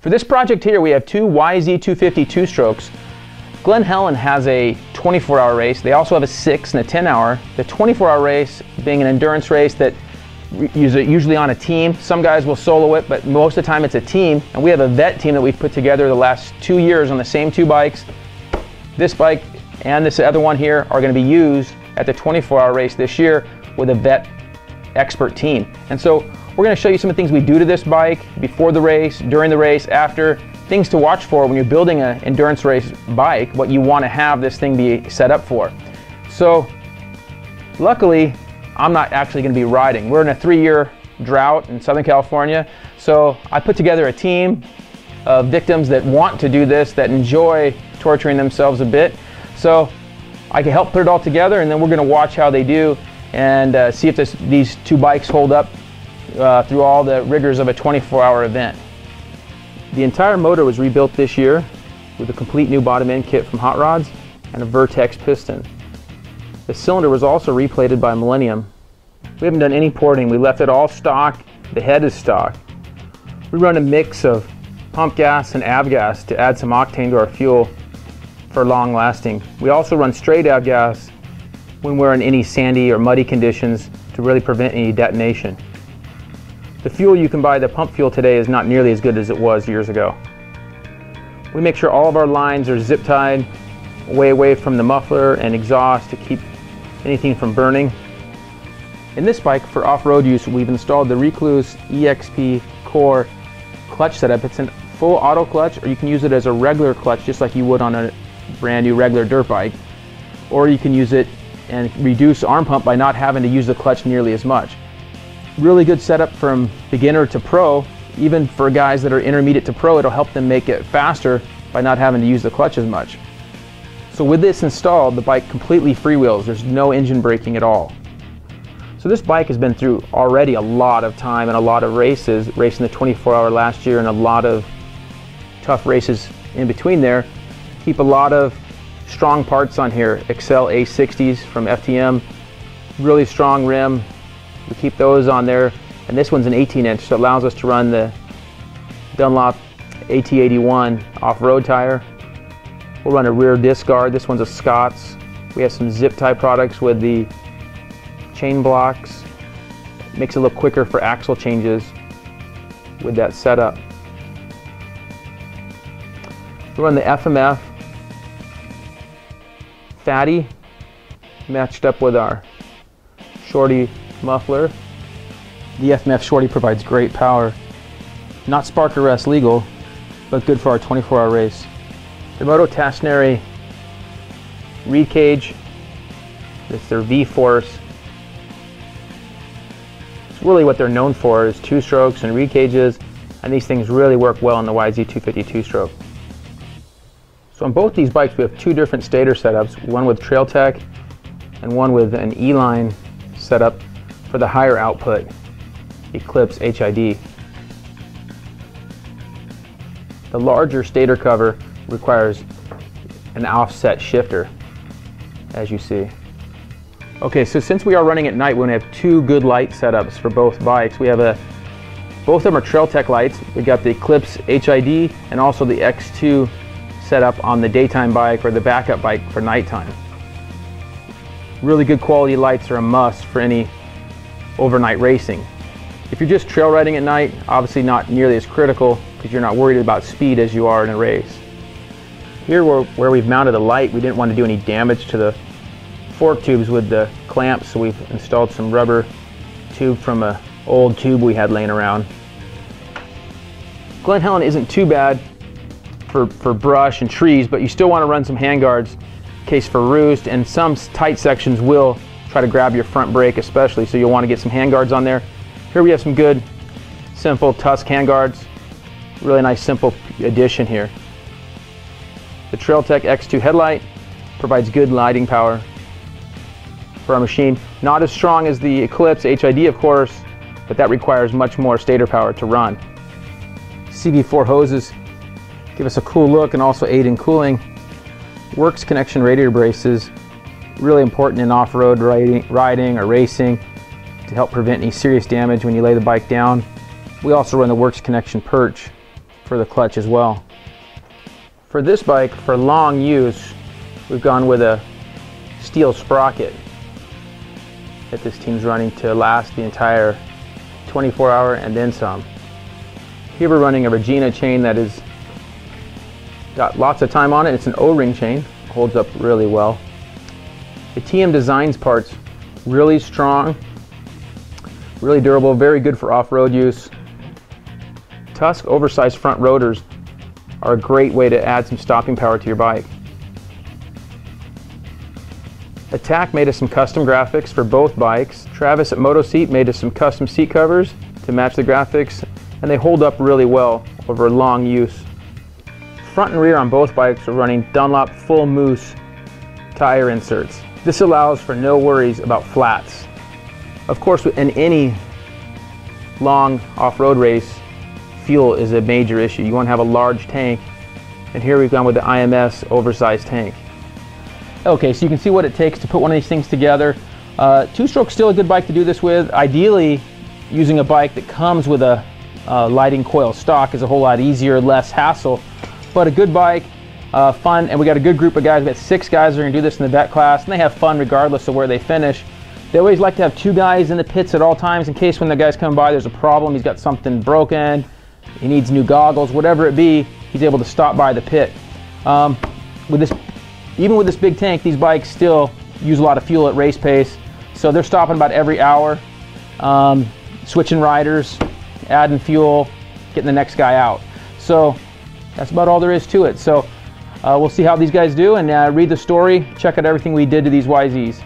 For this project here, we have two YZ250 two-strokes. Glen Helen has a 24-hour race. They also have a 6 and a 10-hour. The 24-hour race being an endurance race that usually on a team. Some guys will solo it, but most of the time it's a team. And we have a vet team that we've put together the last 2 years on the same two bikes. This bike and this other one here are going to be used at the 24-hour race this year with a vet expert team. And so we're going to show you some of the things we do to this bike before the race, during the race, after, things to watch for when you're building an endurance race bike, what you want to have this thing be set up for. So luckily, I'm not actually going to be riding. We're in a 3-year drought in Southern California, so I put together a team of victims that want to do this, that enjoy torturing themselves a bit. So I can help put it all together, and then we're going to watch how they do and see if these two bikes hold up through all the rigors of a 24-hour event. The entire motor was rebuilt this year with a complete new bottom end kit from Hot Rods and a Vertex piston. The cylinder was also replated by Millennium. We haven't done any porting. We left it all stock. The head is stock. We run a mix of pump gas and avgas to add some octane to our fuel for long lasting. We also run straight avgas when we're in any sandy or muddy conditions to really prevent any detonation. The fuel you can buy, the pump fuel today, is not nearly as good as it was years ago. We make sure all of our lines are zip tied way away from the muffler and exhaust to keep anything from burning. In this bike, for off-road use, we've installed the Recluse EXP Core clutch setup. It's a full auto clutch, or you can use it as a regular clutch just like you would on a brand new regular dirt bike. Or you can use it and reduce arm pump by not having to use the clutch nearly as much. Really good setup from beginner to pro. Even for guys that are intermediate to pro, it'll help them make it faster by not having to use the clutch as much. So with this installed, the bike completely freewheels. There's no engine braking at all. So this bike has been through already a lot of time and a lot of races, racing the 24-hour last year and a lot of tough races in between there. Keep a lot of strong parts on here. Excel A60s from FTM, really strong rim. We keep those on there, and this one's an 18-inch, so it allows us to run the Dunlop AT81 off-road tire. We'll run a rear disc guard. This one's a Scott's. We have some zip tie products with the chain blocks. Makes it look quicker for axle changes with that setup. We run the FMF Fatty matched up with our Shorty muffler. The FMF Shorty provides great power. Not spark arrest legal, but good for our 24-hour race. The Moto Tasneri reed cage, it's their V-Force. It's really what they're known for, is two-strokes and reed cages, and these things really work well on the YZ250 two-stroke. So on both these bikes we have two different stator setups, one with Trail Tech and one with an E-line setup for the higher output Eclipse HID. The larger stator cover requires an offset shifter, as you see. Okay, so since we are running at night, we're going to have two good light setups for both bikes. We have both of them are Trail Tech lights. We got the Eclipse HID and also the X2 setup on the daytime bike or the backup bike for nighttime. Really good quality lights are a must for any overnight racing. If you're just trail riding at night, obviously not nearly as critical because you're not worried about speed as you are in a race. Here where we've mounted the light, we didn't want to do any damage to the fork tubes with the clamps, so we've installed some rubber tube from an old tube we had laying around. Glen Helen isn't too bad for brush and trees, but you still want to run some handguards in case for roost, and some tight sections will try to grab your front brake especially, so you'll want to get some handguards on there. Here we have some good simple Tusk handguards. Really nice simple addition here. The Trail Tech X2 headlight provides good lighting power for our machine. Not as strong as the Eclipse HID, of course, but that requires much more stator power to run. CV4 hoses give us a cool look and also aid in cooling. Works connection radiator braces, really important in off-road riding or racing to help prevent any serious damage when you lay the bike down. We also run the Works connection perch for the clutch as well. For this bike, for long use, we've gone with a steel sprocket that this team's running to last the entire 24-hour and then some. Here we're running a Regina chain that is got lots of time on it. It's an O-ring chain, holds up really well. The TM Designs parts, really strong, really durable, very good for off-road use. Tusk oversized front rotors are a great way to add some stopping power to your bike. Attack made us some custom graphics for both bikes. Travis at Moto Seat made us some custom seat covers to match the graphics, and they hold up really well over long use. Front and rear on both bikes are running Dunlop full mousse tire inserts. This allows for no worries about flats. Of course, in any long off-road race, fuel is a major issue. You want to have a large tank, and here we've gone with the IMS oversized tank. Okay, so you can see what it takes to put one of these things together. Two-stroke's still a good bike to do this with. Ideally, using a bike that comes with a lighting coil stock is a whole lot easier, less hassle. But a good bike, fun, and we got a good group of guys. We got 6 guys that are going to do this in the vet class, and they have fun regardless of where they finish. They always like to have 2 guys in the pits at all times in case when the guy's coming by there's a problem, he's got something broken, he needs new goggles, whatever it be, he's able to stop by the pit. Even with this big tank, these bikes still use a lot of fuel at race pace, so they're stopping about every hour, switching riders, adding fuel, getting the next guy out. So that's about all there is to it. So we'll see how these guys do, and read the story, check out everything we did to these YZs.